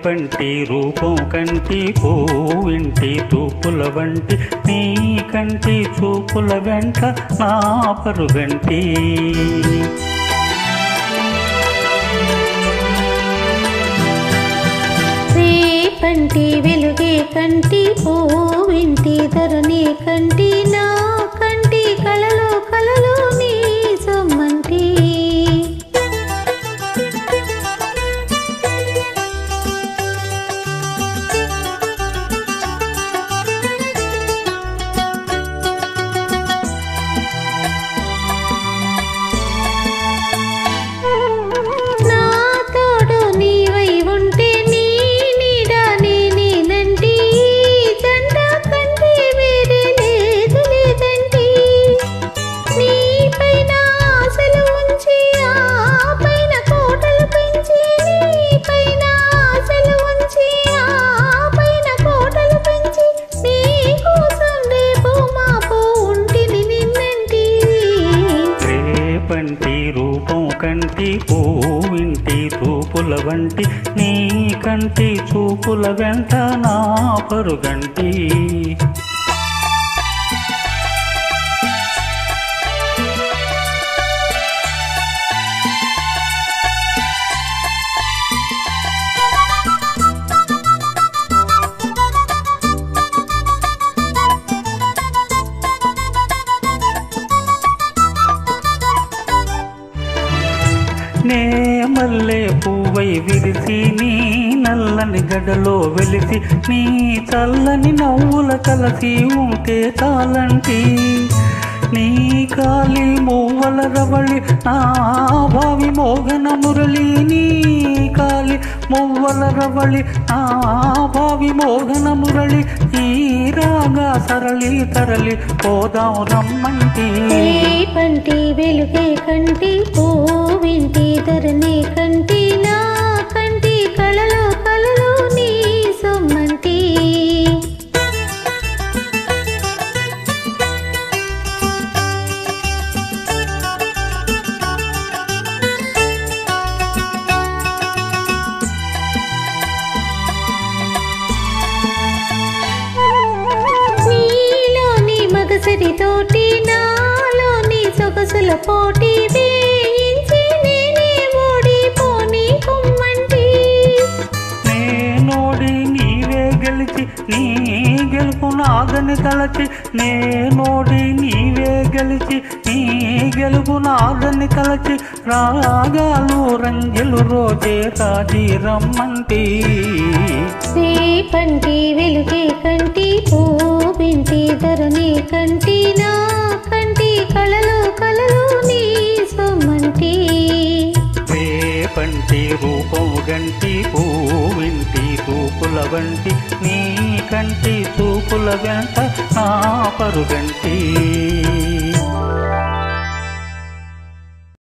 రేపంటి రూపం కంటి పూవింటి చూపుల వంటి నీ కంటి చూపుల వెంట నా పరుగంటి రేపంటి వెలుగే కంటి పూవింటి ధరణి కంటి నా కంటి కలలో కలలో నీ సొమ్మంటి రూపం కంటి పూవింటి చూపుల వంటి నీ కంటి చూపుల వెంట నా పరుగంటి నే మల్లె పువ్వై విరిసి నీ నల్లని గడలో వెలిసి నీ చల్లని నవ్వుల కలసి ఉంటే కాలంటి నీ కాలి మువ్వల రవళి నా భావి మోగన మురళి నీ కాలి మువ్వల రవళి నా భావి మోగన మురళి ఈ రాగా సరళి తరలి పోదాం రమ్మంటి పంటి వెలుగే కంటి పూవింటి ధరణి కంటి నా కంటి కలలో కలలో నీ సొమ్మంటి నీలోని మగసిరి తోటి నాలోని సొగసుల పోటీ వేయించి నేనే ఓడిపోని కొమ్మంటి నేనోడి నీవే గెలిచి నీ గెలుపు నాదని తలచి నేనోడి నీవే గెలిచి నీ గెలుపు నాదని తలచి రాగాలు రంజులు రోజే రాజీ రమ్మంటి రేపంటి వెలుగే కంటి పూవింటి ధరణి కంటి నా కంటి కలలో కలలో నీ సొమ్మంటి రేపంటి రూపం గంటి పూవింటి చూపుల వంటి నీ కంటి చూపుల వెంట నా పరుగంటి